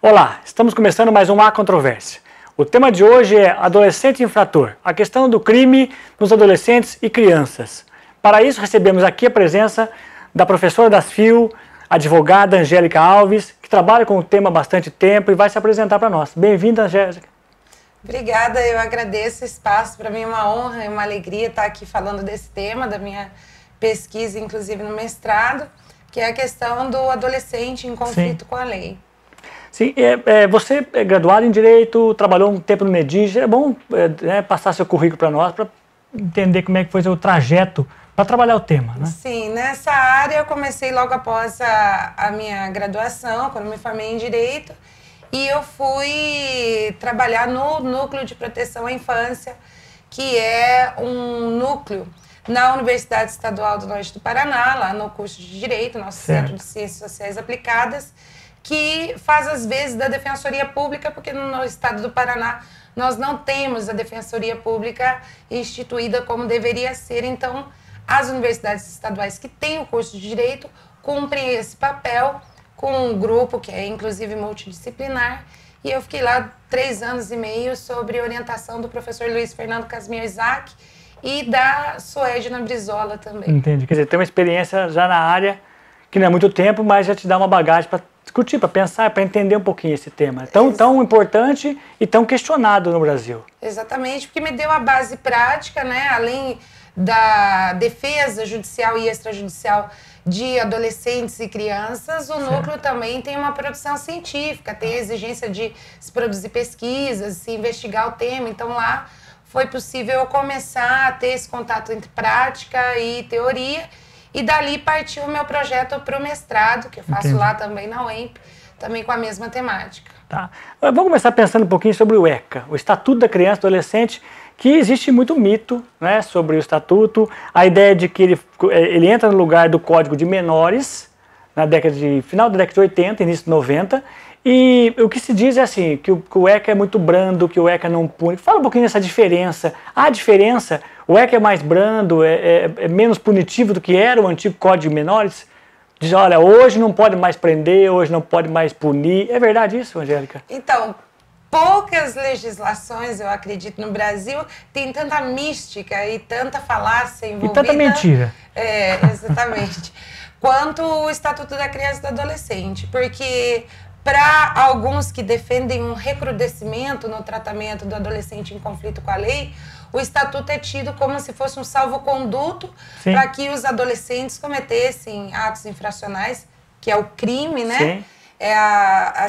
Olá, estamos começando mais um Há Controvérsia. O tema de hoje é adolescente infrator, a questão do crime nos adolescentes e crianças. Para isso, recebemos aqui a presença da professora das FIU, advogada Angélica Alves, que trabalha com o tema há bastante tempo e vai se apresentar para nós. Bem-vinda, Angélica. Obrigada, eu agradeço o espaço. Para mim é uma honra e uma alegria estar aqui falando desse tema, da minha pesquisa, inclusive no mestrado, que é a questão do adolescente em conflito com a lei. Sim, você é graduado em Direito, trabalhou um tempo no MEDIG, é bom passar seu currículo para nós, para entender como é que foi o trajeto para trabalhar o tema, né? Sim, nessa área eu comecei logo após a minha graduação, quando me formei em Direito, e eu fui trabalhar no Núcleo de Proteção à Infância, que é um núcleo na Universidade Estadual do Norte do Paraná, lá no curso de Direito, nosso Centro de Ciências Sociais Aplicadas, que faz às vezes da Defensoria Pública, porque no estado do Paraná nós não temos a Defensoria Pública instituída como deveria ser. Então, as universidades estaduais que têm o curso de Direito cumprem esse papel com um grupo que é inclusive multidisciplinar. E eu fiquei lá 3 anos e meio sob orientação do professor Luiz Fernando Casimir Isaac e da Suedna Brizola também. Entendi. Quer dizer, tem uma experiência já na área, que não é muito tempo, mas já te dá uma bagagem para discutir, para pensar, para entender um pouquinho esse tema. Tão importante e tão questionado no Brasil. Exatamente, porque me deu a base prática, né? Além da defesa judicial e extrajudicial de adolescentes e crianças, o núcleo também tem uma produção científica, tem a exigência de se produzir pesquisas, se investigar o tema. Então lá foi possível eu começar a ter esse contato entre prática e teoria, e dali partiu o meu projeto para o mestrado, que eu faço lá também na UEMP, também com a mesma temática. Tá. Vamos começar pensando um pouquinho sobre o ECA, o Estatuto da Criança e Adolescente, que existe muito mito, né, sobre o Estatuto, a ideia de que ele entra no lugar do Código de Menores, final da década de 80, início de 90, e o que se diz é assim, que o ECA é muito brando, que o ECA não pune. Fala um pouquinho dessa diferença. A diferença, o ECA é mais brando, é menos punitivo do que era o antigo Código de Menores? Diz, olha, hoje não pode mais prender, hoje não pode mais punir. É verdade isso, Angélica? Então, poucas legislações, eu acredito, no Brasil tem tanta mística e tanta falácia envolvida. E tanta mentira. Exatamente. Quanto o Estatuto da Criança e do Adolescente. Porque para alguns que defendem um recrudescimento no tratamento do adolescente em conflito com a lei, o Estatuto é tido como se fosse um salvo-conduto para que os adolescentes cometessem atos infracionais, que é o crime, né? Sim.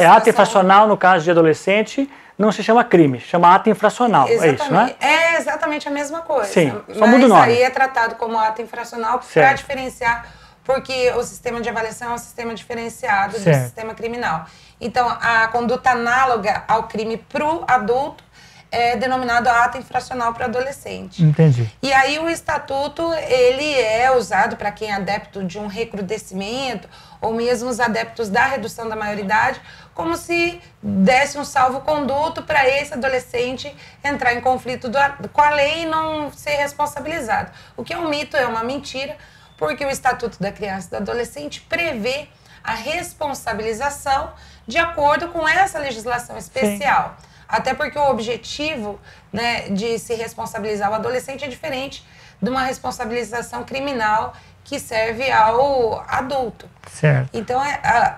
Ato infracional, no caso de adolescente, não se chama crime, chama ato infracional. Exatamente. É isso, né? É exatamente a mesma coisa. Sim, só muda o nome. Mas aí é tratado como ato infracional para diferenciar, porque o sistema de avaliação é um sistema diferenciado do sistema criminal. Então, a conduta análoga ao crime para o adulto é denominado ato infracional para o adolescente. Entendi. E aí o estatuto, ele é usado para quem é adepto de um recrudescimento, ou mesmo os adeptos da redução da maioridade, como se desse um salvo-conduto para esse adolescente entrar em conflito com a lei e não ser responsabilizado. O que é um mito, é uma mentira, porque o Estatuto da Criança e do Adolescente prevê a responsabilização de acordo com essa legislação especial. Sim. Até porque o objetivo, né, de se responsabilizar o adolescente é diferente de uma responsabilização criminal que serve ao adulto. Certo. Então,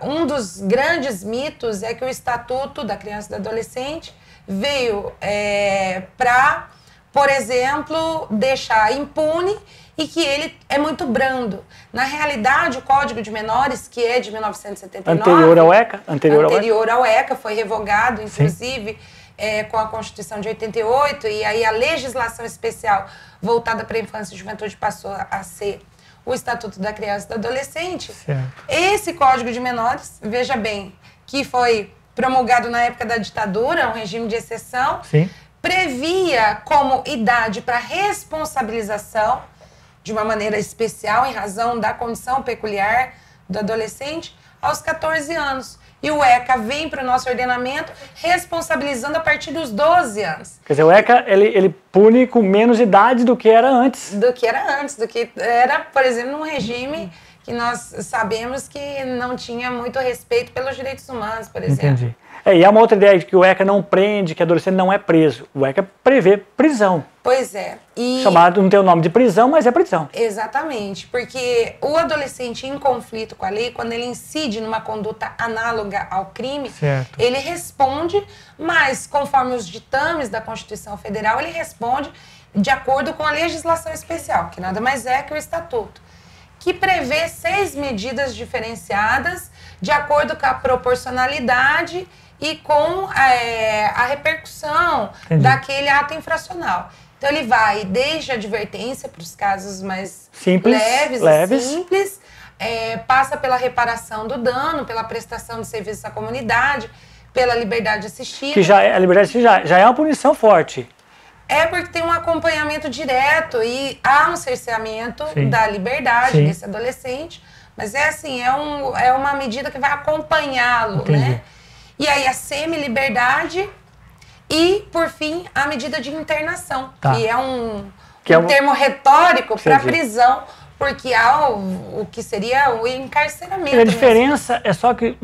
um dos grandes mitos é que o Estatuto da Criança e do Adolescente veio para, por exemplo, deixar impune e que ele é muito brando. Na realidade, o Código de Menores, que é de 1979... Anterior ao ECA? Anterior ao ECA, foi revogado, inclusive, com a Constituição de 88, e aí a legislação especial voltada para a infância e juventude passou a ser o Estatuto da Criança e do Adolescente. Certo. Esse Código de Menores, veja bem, que foi promulgado na época da ditadura, um regime de exceção, previa como idade para responsabilização, de uma maneira especial, em razão da condição peculiar do adolescente, aos 14 anos. E o ECA vem para o nosso ordenamento responsabilizando a partir dos 12 anos. Quer dizer, o ECA, ele pune com menos idade do que era antes. Do que era, por exemplo, num regime que nós sabemos que não tinha muito respeito pelos direitos humanos, por exemplo. Entendi. E há uma outra ideia de que o ECA não prende, que adolescente não é preso. O ECA prevê prisão. Pois é. Chamado, não tem o nome de prisão, mas é prisão. Exatamente, porque o adolescente em conflito com a lei, quando ele incide numa conduta análoga ao crime, certo, ele responde, mas conforme os ditames da Constituição Federal, ele responde de acordo com a legislação especial, que nada mais é que o Estatuto, que prevê 6 medidas diferenciadas de acordo com a proporcionalidade e com a repercussão daquele ato infracional. Então, ele vai desde a advertência para os casos mais leves. Simples, passa pela reparação do dano, pela prestação de serviços à comunidade, pela liberdade assistida. Que a liberdade assistida já é uma punição forte. Porque tem um acompanhamento direto e há um cerceamento da liberdade desse adolescente, mas é uma medida que vai acompanhá-lo, né? E aí a semi-liberdade e, por fim, a medida de internação, que é um termo retórico para prisão, porque há o que seria o encarceramento. E a diferença é só que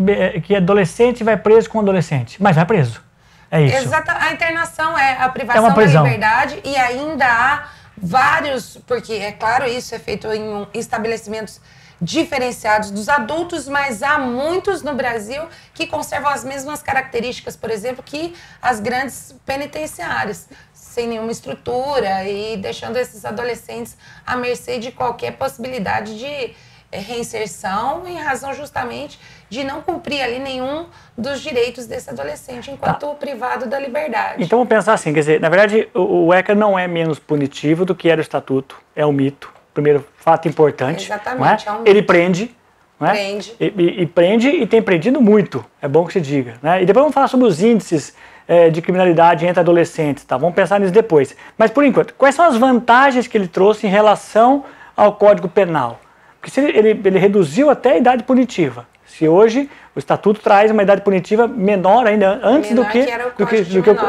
adolescente vai preso com adolescente, mas vai preso. É isso. Exato. A internação é a privação da liberdade e ainda há vários, porque é claro, isso é feito em estabelecimentos diferenciados dos adultos, mas há muitos no Brasil que conservam as mesmas características, por exemplo, que as grandes penitenciárias, sem nenhuma estrutura e deixando esses adolescentes à mercê de qualquer possibilidade de reinserção em razão justamente de não cumprir ali nenhum dos direitos desse adolescente enquanto privado da liberdade. Então vamos pensar assim, quer dizer, na verdade o ECA não é menos punitivo do que era o Estatuto, é um mito. Primeiro fato importante. Exatamente. Não é? Ele prende. Não é? Prende. E prende e tem prendido muito, é bom que se diga. Né? E depois vamos falar sobre os índices de criminalidade entre adolescentes, tá? Vamos pensar nisso depois. Mas por enquanto, quais são as vantagens que ele trouxe em relação ao Código Penal? Porque se ele reduziu até a idade punitiva. Se hoje o Estatuto traz uma idade punitiva menor ainda, antes do que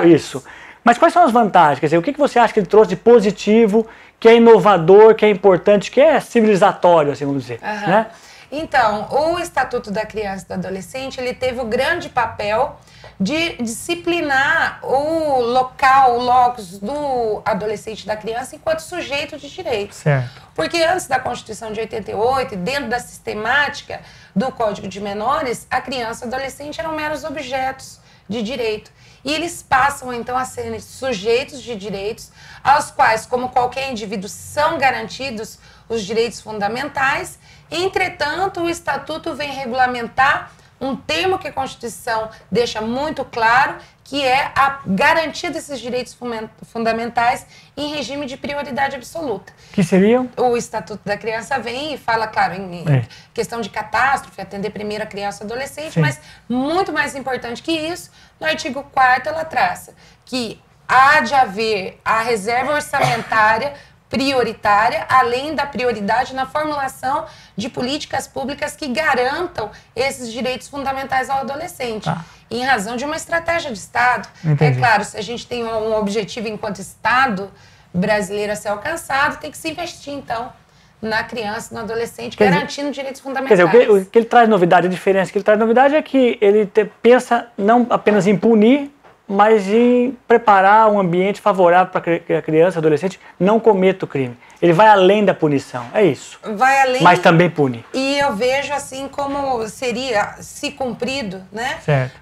isso. Mas quais são as vantagens? Quer dizer, o que você acha que ele trouxe de positivo, que é inovador, que é importante, que é civilizatório, assim vamos dizer? Né? Então, o Estatuto da Criança e do Adolescente, ele teve o grande papel de disciplinar o local, o locus do adolescente e da criança enquanto sujeito de direitos. Certo. Porque antes da Constituição de 88, dentro da sistemática do Código de Menores, a criança e o adolescente eram meros objetos de direito. E eles passam, então, a serem sujeitos de direitos, aos quais, como qualquer indivíduo, são garantidos os direitos fundamentais. Entretanto, o Estatuto vem regulamentar um termo que a Constituição deixa muito claro, que é a garantia desses direitos fundamentais em regime de prioridade absoluta. Que seriam? O Estatuto da Criança vem e fala, claro, em questão de catástrofe, atender primeiro a criança e adolescente, mas muito mais importante que isso, no artigo 4º ela traça que há de haver a reserva orçamentária prioritária, além da prioridade na formulação de políticas públicas que garantam esses direitos fundamentais ao adolescente, em razão de uma estratégia de Estado. Entendi. É claro, se a gente tem um objetivo enquanto Estado brasileiro a ser alcançado, tem que se investir, então, na criança, no adolescente, garantindo direitos fundamentais. Quer dizer, o que ele traz novidade, a diferença que ele traz novidade é que ele pensa não apenas em punir, mas em preparar um ambiente favorável para que a criança, adolescente, não cometa o crime. Ele vai além da punição, é isso. Vai além. Mas também pune. E eu vejo assim como seria, se cumprido, né? Certo.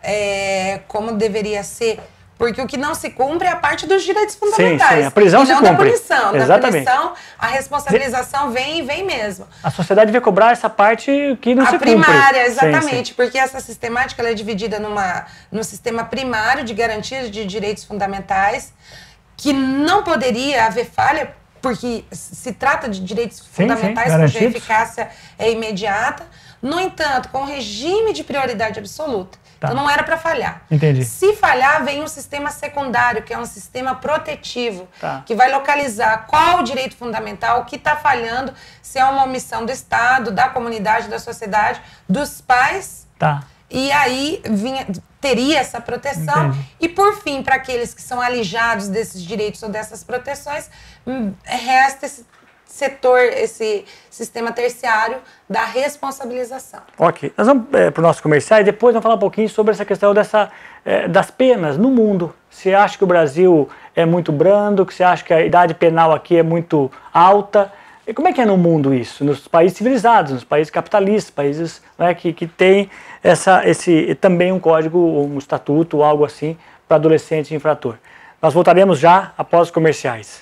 Como deveria ser. Porque o que não se cumpre é a parte dos direitos fundamentais. Sim, a prisão se cumpre. E não da punição. Exatamente. Da punição, a responsabilização vem e vem mesmo. A sociedade devia cobrar essa parte que não se cumpre. A primária, exatamente. Porque essa sistemática ela é dividida no sistema primário de garantia de direitos fundamentais, que não poderia haver falha, porque se trata de direitos fundamentais cuja eficácia é imediata. No entanto, com regime de prioridade absoluta. Então não era para falhar. Entendi. Se falhar, vem um sistema secundário, que é um sistema protetivo, que vai localizar qual o direito fundamental, o que está falhando, se é uma omissão do Estado, da comunidade, da sociedade, dos pais. E aí teria essa proteção. Entendi. E por fim, para aqueles que são alijados desses direitos ou dessas proteções, resta setor, esse sistema terciário da responsabilização. Ok. Nós vamos para o nosso comercial e depois vamos falar um pouquinho sobre essa questão das penas no mundo. Você acha que o Brasil é muito brando, que você acha que a idade penal aqui é muito alta? E como é que é no mundo isso? Nos países civilizados, nos países capitalistas, países, né, que têm também um código, um estatuto, algo assim, para adolescente infrator. Nós voltaremos já após os comerciais.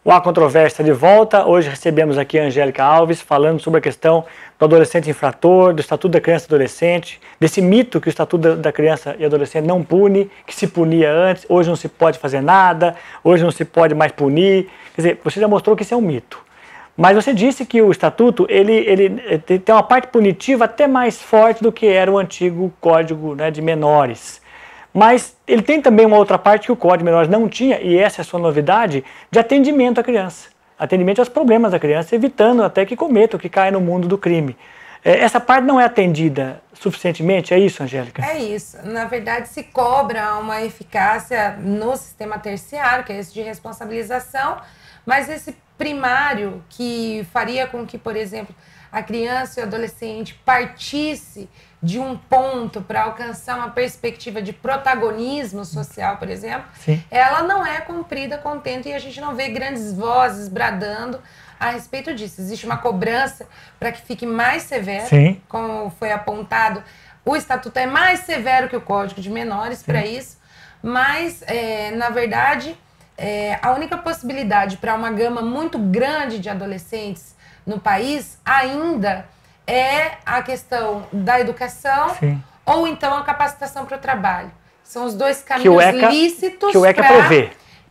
O A Controvérsia de volta. Hoje recebemos aqui a Angélica Alves falando sobre a questão do adolescente infrator, do Estatuto da Criança e Adolescente, desse mito que o Estatuto da Criança e Adolescente não pune, que se punia antes, hoje não se pode fazer nada, hoje não se pode mais punir. Quer dizer, você já mostrou que isso é um mito. Mas você disse que o Estatuto ele tem uma parte punitiva até mais forte do que era o antigo Código, né, de Menores. Mas ele tem também uma outra parte que o Código de Menores não tinha, e essa é a sua novidade, de atendimento à criança. Atendimento aos problemas da criança, evitando até que cometa ou que caia no mundo do crime. Essa parte não é atendida suficientemente, é isso, Angélica? É isso. Na verdade, se cobra uma eficácia no sistema terciário, que é esse de responsabilização, mas esse primário que faria com que, por exemplo, a criança e o adolescente partisse de um ponto para alcançar uma perspectiva de protagonismo social, por exemplo, sim, ela não é cumprida com o tempo e a gente não vê grandes vozes bradando a respeito disso. Existe uma cobrança para que fique mais severo, sim, como foi apontado. O Estatuto é mais severo que o Código de Menores para isso, mas, na verdade, a única possibilidade para uma gama muito grande de adolescentes no país ainda é a questão da educação, sim, ou então a capacitação para o trabalho. São os dois caminhos lícitos que o ECA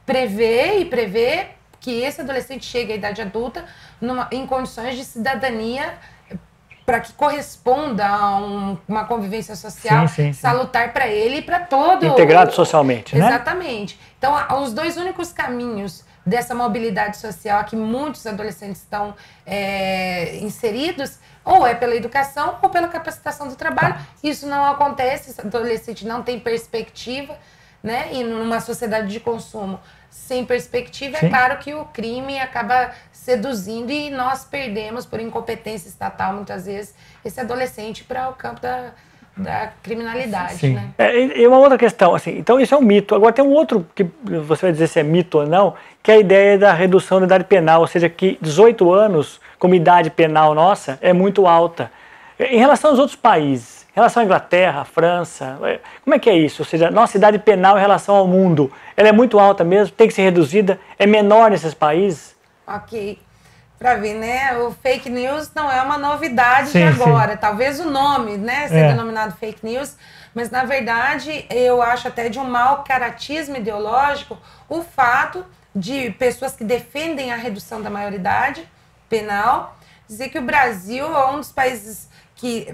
prevê que esse adolescente chegue à idade adulta em condições de cidadania para que corresponda a uma convivência social, sim, salutar para ele e para todo... Integrado socialmente, né? Exatamente. Então, os dois únicos caminhos dessa mobilidade social a que muitos adolescentes estão inseridos, ou é pela educação ou pela capacitação do trabalho. Isso não acontece, esse adolescente não tem perspectiva, né? E numa sociedade de consumo sem perspectiva, sim, é claro que o crime acaba seduzindo e nós perdemos, por incompetência estatal, muitas vezes, esse adolescente para o campo da criminalidade, sim, né? E uma outra questão, assim, então isso é um mito. Agora tem um outro, que você vai dizer se é mito ou não, que é a ideia da redução da idade penal, ou seja, que 18 anos como idade penal nossa é muito alta. Em relação aos outros países, em relação à Inglaterra, à França, como é que é isso? Ou seja, nossa idade penal em relação ao mundo, ela é muito alta mesmo, tem que ser reduzida, é menor nesses países? Ok. Para ver, né? O fake news não é uma novidade, sim, de agora. Sim. Talvez o nome, né, seja denominado fake news, mas na verdade eu acho até de um mau caratismo ideológico o fato de pessoas que defendem a redução da maioridade penal dizer que o Brasil é um dos países que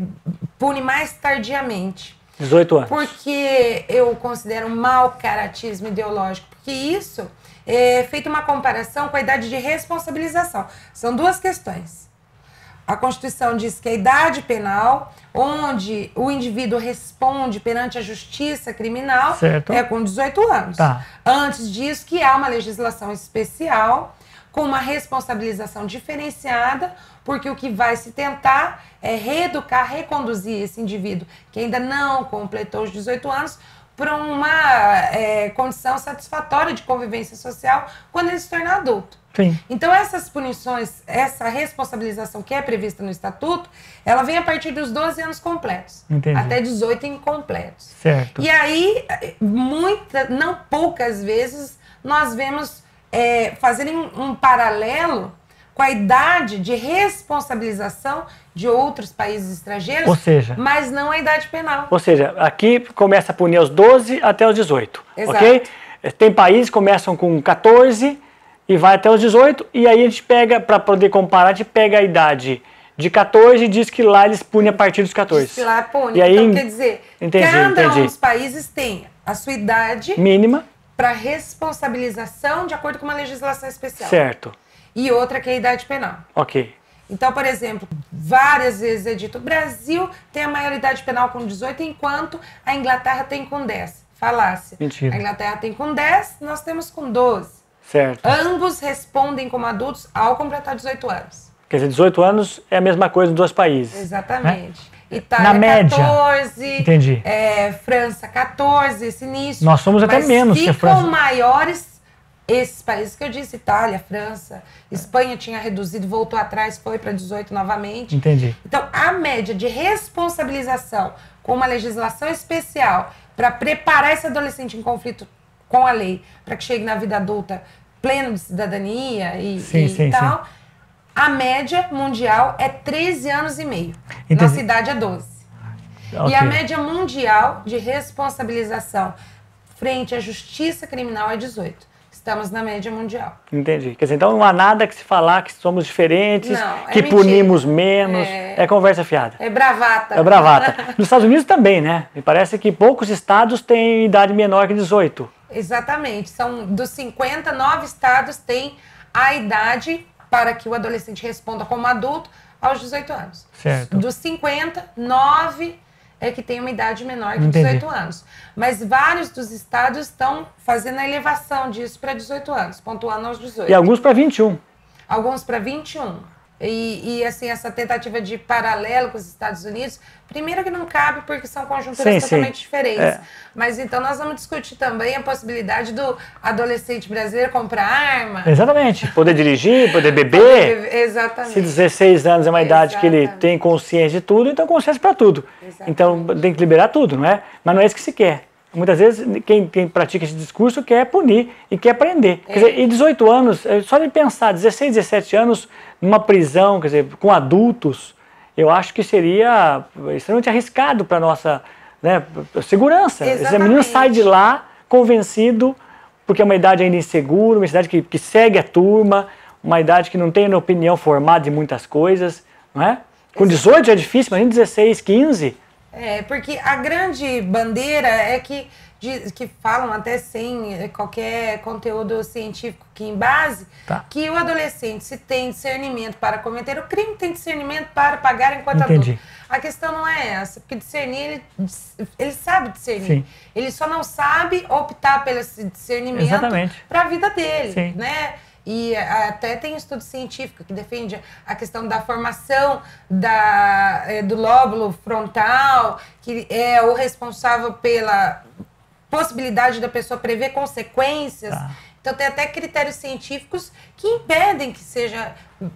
pune mais tardiamente. 18 anos. Porque eu considero um mau caratismo ideológico, porque isso é feita uma comparação com a idade de responsabilização. São duas questões. A Constituição diz que a idade penal, onde o indivíduo responde perante a justiça criminal, certo, é com 18 anos. Tá. Antes disso, que há uma legislação especial com uma responsabilização diferenciada, porque o que vai se tentar é reeducar, reconduzir esse indivíduo que ainda não completou os 18 anos para uma condição satisfatória de convivência social quando ele se tornar adulto. Sim. Então essas punições, essa responsabilização que é prevista no Estatuto, ela vem a partir dos 12 anos completos. Entendi. Até 18 incompletos. Certo. E aí, não poucas vezes, nós vemos fazerem um paralelo com a idade de responsabilização de outros países estrangeiros, ou seja, mas não a idade penal. Ou seja, aqui começa a punir aos 12 até os 18, exato, ok? Tem países que começam com 14 e vai até os 18, e aí a gente pega, para poder comparar, a gente pega a idade de 14 e diz que lá eles punem a partir dos 14. Diz que lá pune. E aí, então, quer dizer, cada um dos países tem a sua idade mínima para responsabilização de acordo com uma legislação especial. Certo. E outra que é a idade penal. Ok. Então, por exemplo, várias vezes é dito, o Brasil tem a maioridade penal com 18, enquanto a Inglaterra tem com 10. Falácia. Mentira. A Inglaterra tem com 10, nós temos com 12. Certo. Ambos respondem como adultos ao completar 18 anos. Quer dizer, 18 anos é a mesma coisa nos dois países. Exatamente. Né? Itália, na média, 14. Entendi. França, 14, esse início. Nós somos até menos que a França. Ficam maiores esses países que eu disse, Itália, França, Espanha tinha reduzido, voltou atrás, foi para 18 novamente. Entendi. Então, a média de responsabilização com uma legislação especial para preparar esse adolescente em conflito com a lei, para que chegue na vida adulta pleno de cidadania e tal, a média mundial é 13 anos e meio. Entendi. Nossa idade é 12. Okay. E a média mundial de responsabilização frente à justiça criminal é 18. Estamos na média mundial. Entendi. Quer dizer, então não há nada que se falar que somos diferentes, não, que mentira. Punimos menos. É conversa fiada. É bravata. É bravata. Nos Estados Unidos também, né? Me parece que poucos estados têm idade menor que 18. Exatamente. Dos 50, 9 estados têm a idade para que o adolescente responda como adulto aos 18 anos. Certo. Dos 50, 9 é que tem uma idade menor que Entendi. 18 anos. Mas vários dos estados estão fazendo a elevação disso para 18 anos, pontuando aos 18. E alguns para 21. Alguns para 21. E assim, essa tentativa de paralelo com os Estados Unidos, primeiro que não cabe porque são conjunturas totalmente diferentes. Mas então nós vamos discutir também a possibilidade do adolescente brasileiro comprar arma. Exatamente. Poder dirigir, poder beber. Exatamente. Se 16 anos é uma idade que ele tem consciência de tudo, então consciência para tudo. Exatamente. Então tem que liberar tudo, não é? Mas não é isso que se quer. Muitas vezes quem pratica esse discurso quer punir e quer prender. Quer dizer, e 18 anos, só de pensar, 16, 17 anos numa prisão, quer dizer, com adultos, eu acho que seria extremamente arriscado para a nossa, né, segurança. Esse menino sai de lá convencido, porque é uma idade ainda insegura, uma idade que segue a turma, uma idade que não tem opinião formada de muitas coisas, não é? Com 18 já é difícil, mas em 16, 15... porque a grande bandeira é que falam até sem qualquer conteúdo científico que embase, que o adolescente, se tem discernimento para cometer o crime, tem discernimento para pagar enquanto adulto. A questão não é essa, porque discernir, ele sabe discernir. Sim. Ele só não sabe optar pelo discernimento para a vida dele, Sim. né? E até tem estudo científico que defende a questão da formação do lóbulo frontal, que é o responsável pela possibilidade da pessoa prever consequências. Então tem até critérios científicos que impedem que seja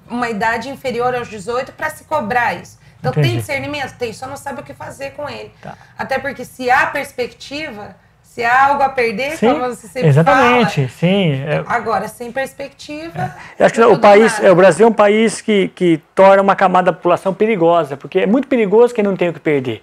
uma idade inferior aos 18 para se cobrar isso. Então tem discernimento? Tem, só não sabe o que fazer com ele. Até porque se há perspectiva... Se há algo a perder, sim, como você sempre exatamente, fala. Sim. Agora, sem perspectiva... Eu acho que o Brasil é um país que torna uma camada da população perigosa, porque é muito perigoso quem não tem o que perder.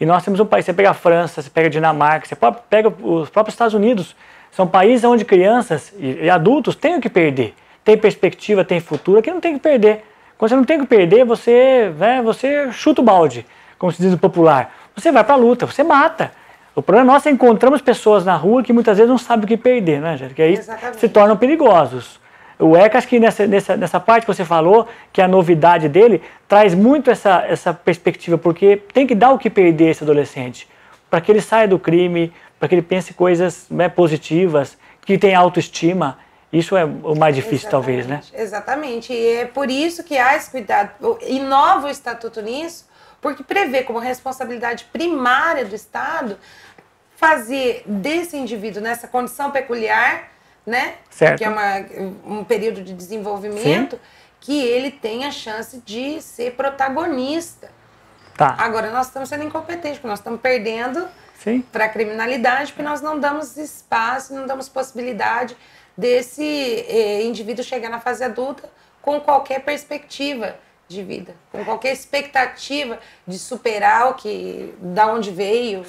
E nós temos um país, você pega a França, você pega a Dinamarca, você pega os próprios Estados Unidos, são países onde crianças e adultos têm o que perder. Tem perspectiva, tem futuro, aqui não tem o que perder. Quando você não tem o que perder, você chuta o balde, como se diz no popular. Você vai para a luta, você mata. O problema nosso é encontramos pessoas na rua que muitas vezes não sabem o que perder, né, Angélica? Que aí se tornam perigosos. O ECA, acho que nessa parte que você falou, que a novidade dele, traz muito essa perspectiva, porque tem que dar o que perder esse adolescente, para que ele saia do crime, para que ele pense coisas, né, positivas, que tenha autoestima. Isso é o mais difícil, talvez, né? Exatamente. E é por isso que há esse cuidado. Inova o Estatuto nisso, porque prevê como responsabilidade primária do Estado fazer desse indivíduo nessa condição peculiar, né, certo. que é um período de desenvolvimento, sim, que ele tenha chance de ser protagonista. Agora, nós estamos sendo incompetentes, porque nós estamos perdendo para a criminalidade, porque nós não damos espaço, não damos possibilidade desse indivíduo chegar na fase adulta com qualquer perspectiva de vida, com qualquer expectativa de superar da onde veio,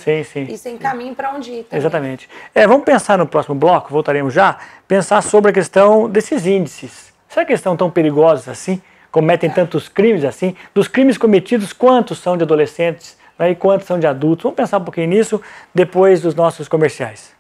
e sem caminho para onde ir também. Exatamente. Vamos pensar no próximo bloco, voltaremos já, pensar sobre a questão desses índices. Será que eles estão tão perigosos assim? Cometem tantos crimes assim? Dos crimes cometidos, quantos são de adolescentes, né, e quantos são de adultos? Vamos pensar um pouquinho nisso depois dos nossos comerciais.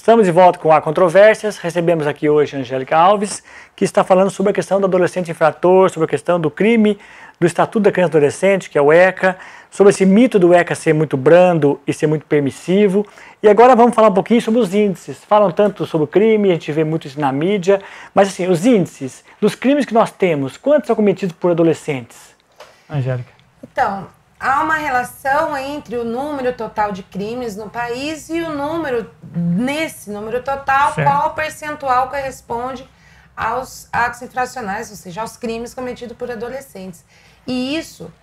Estamos de volta com Há Controvérsias. Recebemos aqui hoje a Angélica Alves, que está falando sobre a questão do adolescente infrator, sobre a questão do crime, do Estatuto da Criança e do Adolescente, que é o ECA, sobre esse mito do ECA ser muito brando e ser muito permissivo. E agora vamos falar um pouquinho sobre os índices. Falam tanto sobre o crime, a gente vê muito isso na mídia, mas assim, os índices dos crimes que nós temos, quantos são cometidos por adolescentes? Angélica. Então, há uma relação entre o número total de crimes no país e o número, nesse número total, certo, qual percentual corresponde aos atos infracionais, ou seja, aos crimes cometidos por adolescentes. E isso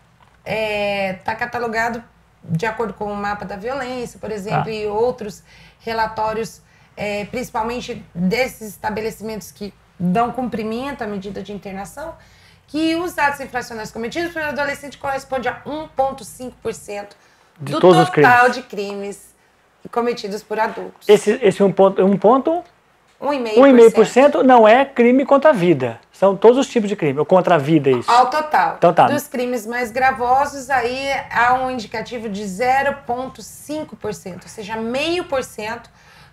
está catalogado de acordo com o mapa da violência, por exemplo, e outros relatórios, principalmente desses estabelecimentos que dão cumprimento à medida de internação, que os atos infracionais cometidos por adolescente correspondem a 1,5% do total de crimes cometidos por adultos. Esse 1,5% 1,5% não é crime contra a vida. São todos os tipos de crime, ou contra a vida, isso. Ao total. Então, tá. Dos crimes mais gravosos, aí há um indicativo de 0,5%, ou seja, 0,5%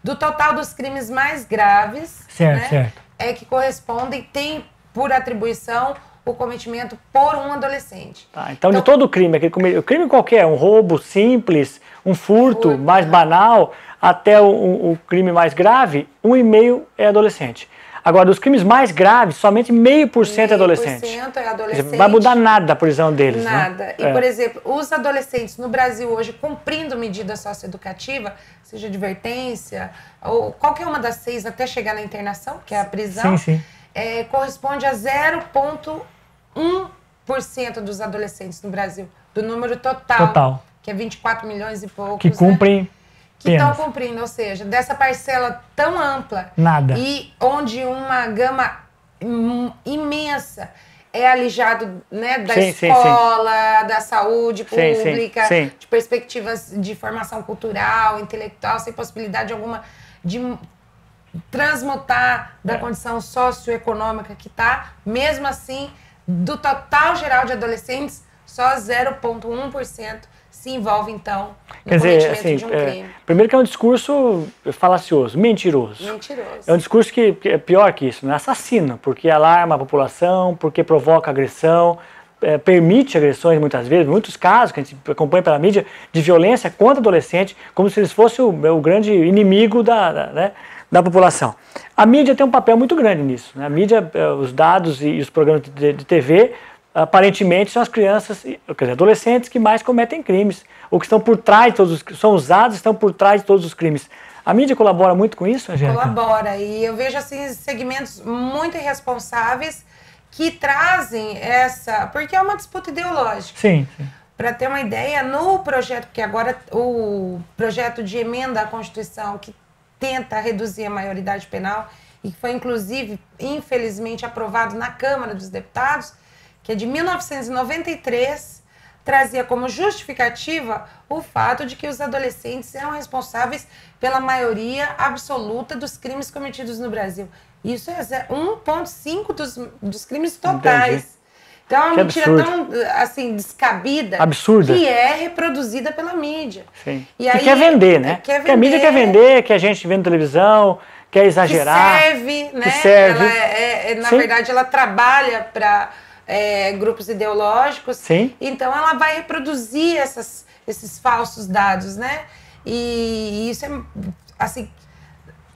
do total dos crimes mais graves, certo, certo, é que correspondem, tem por atribuição o cometimento por um adolescente. Tá, então, de todo o crime, o crime qualquer, um roubo simples, um furto mais banal, até o crime mais grave, 1,5% é adolescente. Agora, dos crimes mais graves, somente 0,5% é adolescente. 0,5% é adolescente. Não vai mudar nada a prisão deles. Nada. Né? E, por exemplo, os adolescentes no Brasil hoje, cumprindo medida socioeducativa, seja advertência, ou qualquer uma das 6 até chegar na internação, que é a prisão, sim. Corresponde a 0,1% dos adolescentes no Brasil, do número total, que é 24 milhões e poucos. Que cumprem que estão cumprindo, ou seja, dessa parcela tão ampla nada. E onde uma gama imensa é alijado, né, da escola, da saúde pública, de perspectivas de formação cultural, intelectual, sem possibilidade alguma de transmutar da condição socioeconômica que está, mesmo assim, do total geral de adolescentes, só 0,1% se envolve, então, no cometimento de um crime. Primeiro que é um discurso falacioso, mentiroso. É um discurso que é pior que isso, né? Assassino, porque alarma a população, porque provoca agressão, permite agressões muitas vezes, muitos casos que a gente acompanha pela mídia, de violência contra adolescente, como se eles fossem o grande inimigo da população. A mídia tem um papel muito grande nisso, né? A mídia, os dados e os programas de TV, aparentemente são as crianças, quer dizer, adolescentes que mais cometem crimes, ou que estão por trás de todos os, são usados, estão por trás de todos os crimes. A mídia colabora muito com isso, Angélica? Colabora, e eu vejo assim segmentos muito irresponsáveis que trazem essa, porque é uma disputa ideológica. Sim. Para ter uma ideia, no projeto, que agora o projeto de emenda à Constituição que tenta reduzir a maioridade penal e que foi inclusive, infelizmente, aprovado na Câmara dos Deputados, que é de 1993, trazia como justificativa o fato de que os adolescentes eram responsáveis pela maioria absoluta dos crimes cometidos no Brasil. Isso é 1,5% dos crimes totais. Entendi. Então é uma mentira tão assim, descabida, absurda, que é reproduzida pela mídia. Sim. E aí, quer vender, né? Que a mídia quer vender, que a gente vê na televisão, quer exagerar. Que serve, né? Que serve. Ela, na verdade, ela trabalha para grupos ideológicos. Sim. Então ela vai reproduzir esses falsos dados, né? E isso é, assim,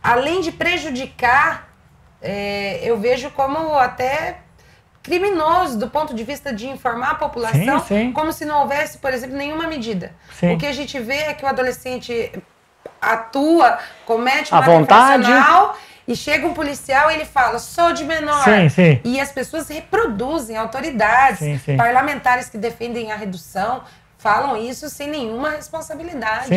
além de prejudicar, eu vejo como até criminoso do ponto de vista de informar a população, como se não houvesse, por exemplo, nenhuma medida. O que a gente vê é que o adolescente atua, comete um ato infracional, e chega um policial e ele fala, sou de menor. E as pessoas reproduzem, autoridades, parlamentares que defendem a redução, falam isso sem nenhuma responsabilidade.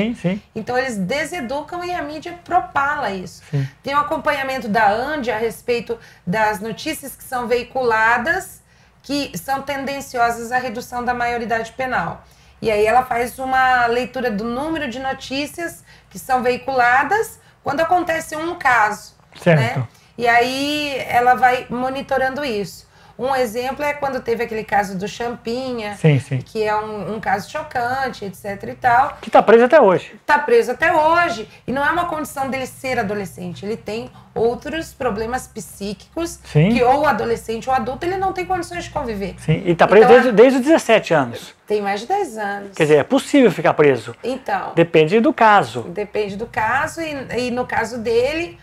Então eles deseducam e a mídia propala isso. Tem um acompanhamento da ANDI a respeito das notícias que são veiculadas, que são tendenciosas à redução da maioridade penal. E aí ela faz uma leitura do número de notícias que são veiculadas quando acontece um caso. Né? E aí ela vai monitorando isso. Um exemplo é quando teve aquele caso do Champinha, Sim, sim. que é um caso chocante, etc e tal. Que está preso até hoje. Está preso até hoje. E não é uma condição dele ser adolescente. Ele tem outros problemas psíquicos que ou o adolescente ou o adulto ele não tem condições de conviver. Sim, e está preso então, desde os 17 anos. Tem mais de 10 anos. Quer dizer, é possível ficar preso. Então. Depende do caso. Depende do caso e no caso dele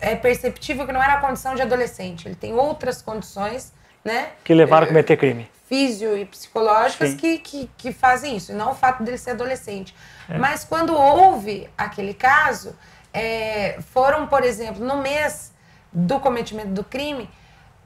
é perceptível que não era a condição de adolescente. Ele tem outras condições, né? Que levaram a cometer crime. Físio e psicológicas que fazem isso, e não o fato dele ser adolescente. Mas quando houve aquele caso, foram, por exemplo, no mês do cometimento do crime,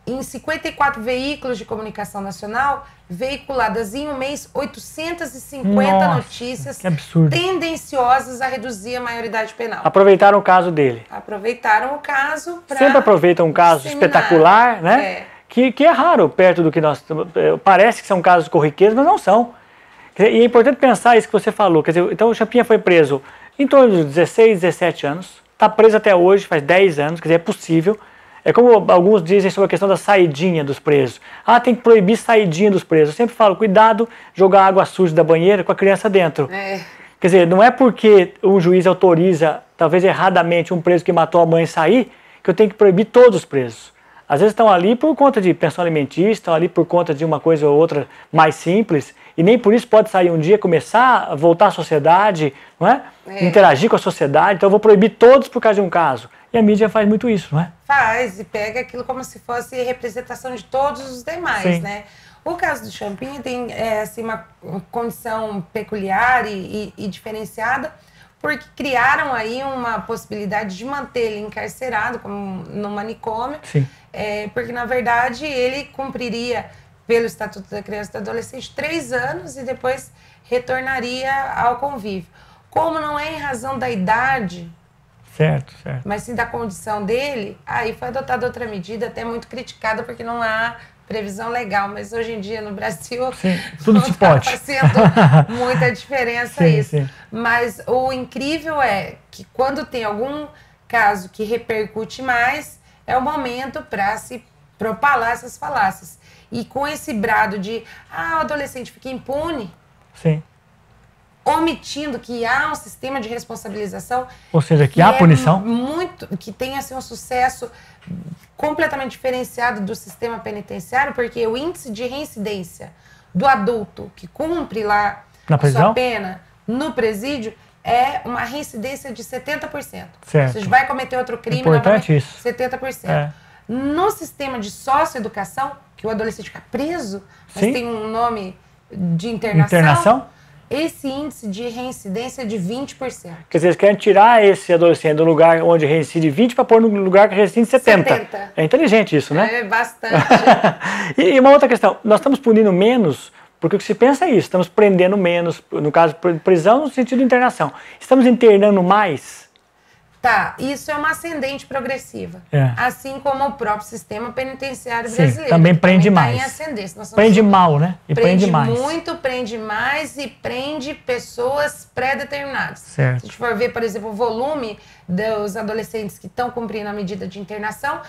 em 54 veículos de comunicação nacional, veiculadas em um mês 850 notícias tendenciosas a reduzir a maioridade penal. Aproveitaram o caso dele. Aproveitaram o caso para... Sempre aproveitam um caso espetacular, né? Que é raro perto do que nós... Parece que são casos corriqueiros, mas não são. E é importante pensar isso que você falou. Quer dizer, então o Champinha foi preso em torno de 16, 17 anos. Está preso até hoje, faz 10 anos. Quer dizer, é possível. É como alguns dizem sobre a questão da saidinha dos presos. Ah, tem que proibir saidinha dos presos. Eu sempre falo, cuidado, jogar água suja da banheira com a criança dentro. Quer dizer, não é porque um juiz autoriza, talvez erradamente, um preso que matou a mãe sair, que eu tenho que proibir todos os presos. Às vezes estão ali por conta de pensão alimentícia, estão ali por conta de uma coisa ou outra mais simples, e nem por isso pode sair um dia, começar a voltar à sociedade, não é? Interagir com a sociedade. Então eu vou proibir todos por causa de um caso. E a mídia faz muito isso, não é? Faz, e pega aquilo como se fosse representação de todos os demais, né? O caso do Champinha tem assim, uma condição peculiar e diferenciada, porque criaram aí uma possibilidade de manter ele encarcerado como no manicômio, porque na verdade ele cumpriria, pelo Estatuto da Criança e do Adolescente, 3 anos e depois retornaria ao convívio. Como não é em razão da idade... Certo. Mas sim da condição dele, aí foi adotada outra medida, até muito criticada, porque não há previsão legal. Mas hoje em dia, no Brasil, tudo se pode. Está fazendo muita diferença isso. Mas o incrível é que quando tem algum caso que repercute mais, é o momento para se propalar essas falácias. E com esse brado de, o adolescente fica impune... omitindo que há um sistema de responsabilização, ou seja, que há punição, que tem assim, um sucesso completamente diferenciado do sistema penitenciário, porque o índice de reincidência do adulto que cumpre lá a sua pena no presídio é uma reincidência de 70%. Ou seja, vai cometer outro crime, importante isso. 70%. No sistema de socioeducação, que o adolescente fica preso, mas tem um nome de internação? Esse índice de reincidência é de 20%. Quer dizer, eles querem tirar esse adolescente do lugar onde reincide 20 para pôr no lugar que reincide 70. É inteligente isso, né? É bastante. E uma outra questão, nós estamos punindo menos, porque o que se pensa é isso, estamos prendendo menos, no caso prisão no sentido de internação. Estamos internando mais? Isso é uma ascendente progressiva. Assim como o próprio sistema penitenciário brasileiro. Também prende mais. Tá em ascendência. Prende mal, né? E prende mais. Prende mais e prende pessoas pré-determinadas. Certo. Se a gente for ver, por exemplo, o volume dos adolescentes que estão cumprindo a medida de internação,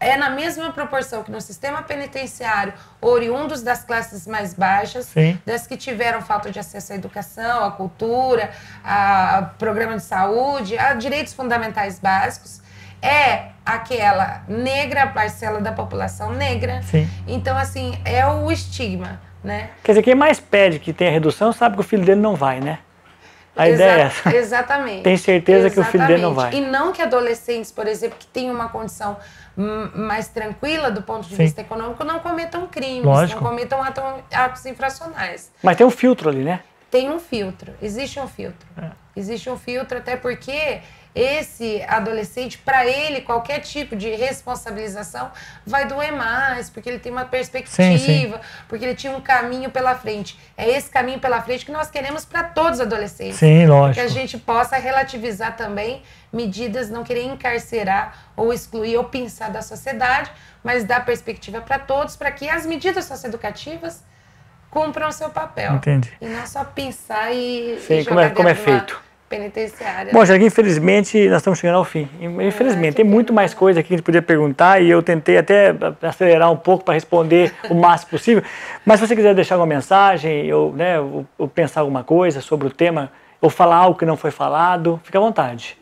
é na mesma proporção que no sistema penitenciário, oriundos das classes mais baixas, das que tiveram falta de acesso à educação, à cultura, a programa de saúde, a direitos fundamentais básicos, é aquela negra, a parcela da população negra. Então, assim, é o estigma, né? Quer dizer, quem mais pede que tenha redução sabe que o filho dele não vai, né? A ideia é essa. Exatamente. Tem certeza que o filho dele não vai. E não que adolescentes, por exemplo, que têm uma condição mais tranquila do ponto de vista econômico, não cometam crimes, não cometam atos infracionais. Mas tem um filtro ali, né? Tem um filtro, existe um filtro. Existe um filtro até porque esse adolescente, para ele, qualquer tipo de responsabilização vai doer mais, porque ele tem uma perspectiva, porque ele tinha um caminho pela frente. É esse caminho pela frente que nós queremos para todos os adolescentes. Sim, lógico. Que a gente possa relativizar também medidas, não querer encarcerar ou excluir ou pensar da sociedade, mas dar perspectiva para todos, para que as medidas socioeducativas cumpram o seu papel. Entendi. E não só pensar e jogar como é feito. penitenciária. Bom, Angélica, infelizmente nós estamos chegando ao fim. Infelizmente, tem muito mais coisa aqui que a gente podia perguntar e eu tentei até acelerar um pouco para responder o máximo possível. Mas se você quiser deixar alguma mensagem ou pensar alguma coisa sobre o tema, ou falar algo que não foi falado, fica à vontade.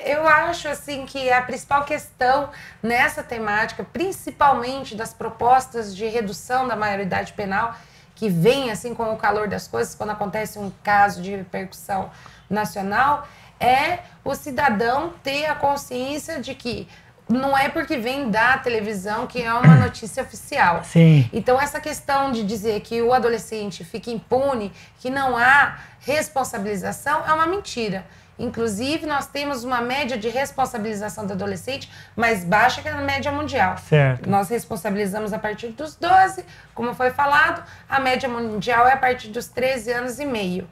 Eu acho assim que a principal questão nessa temática, principalmente das propostas de redução da maioridade penal, que vem assim com o calor das coisas, quando acontece um caso de repercussão nacional, é o cidadão ter a consciência de que não é porque vem da televisão que é uma notícia oficial. Sim. Então, essa questão de dizer que o adolescente fica impune, que não há responsabilização, é uma mentira. Inclusive, nós temos uma média de responsabilização do adolescente mais baixa que a média mundial. Certo. Nós responsabilizamos a partir dos 12, como foi falado, a média mundial é a partir dos 13 anos e meio.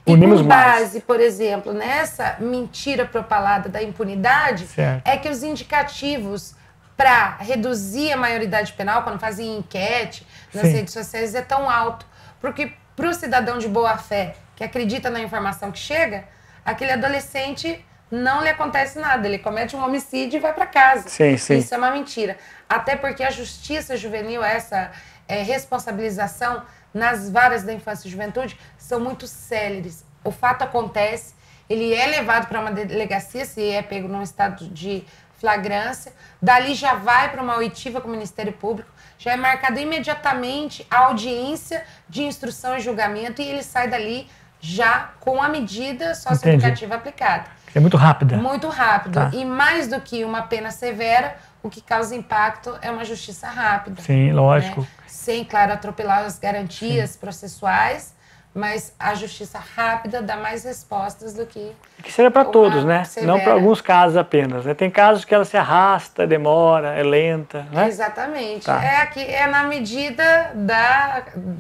E com base, por exemplo, nessa mentira propalada da impunidade, certo, é que os indicativos para reduzir a maioridade penal, quando fazem enquete nas Sim. redes sociais, é tão alto. Porque para o cidadão de boa fé, que acredita na informação que chega, aquele adolescente não lhe acontece nada, ele comete um homicídio e vai para casa. Sim, sim. Isso é uma mentira. Até porque a justiça juvenil, essa responsabilização nas varas da infância e juventude, são muito céleres. O fato acontece, ele é levado para uma delegacia, se é pego num estado de flagrância, dali já vai para uma oitiva com o Ministério Público, já é marcado imediatamente a audiência de instrução e julgamento e ele sai dali já com a medida socioeducativa aplicada. É muito rápida. Muito rápido. Tá. E mais do que uma pena severa, o que causa impacto é uma justiça rápida. Sim, lógico. Né? Sem, claro, atropelar as garantias processuais, mas a justiça rápida dá mais respostas do que... Que seja para todos, né? severa. Não para alguns casos apenas. Né? Tem casos que ela se arrasta, demora, é lenta. Né? Exatamente. Tá. É na medida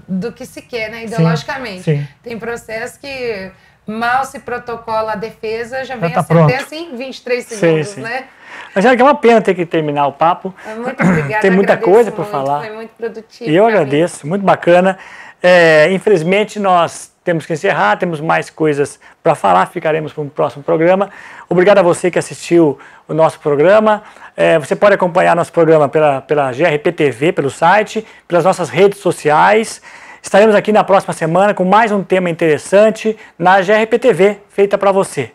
do que se quer, né? Ideologicamente. Sim. Tem processos que mal se protocola a defesa, já vem tá a sentença em 23 segundos, sim. né? Mas é uma pena ter que terminar o papo. Muito obrigada. Tem muita coisa para falar. Foi muito produtivo. E eu agradeço, muito bacana. Infelizmente nós temos que encerrar, temos mais coisas para falar, ficaremos para um próximo programa. Obrigado a você que assistiu o nosso programa. Você pode acompanhar nosso programa pela GRP TV, pelo site, pelas nossas redes sociais. Estaremos aqui na próxima semana com mais um tema interessante na GRP TV, feita para você.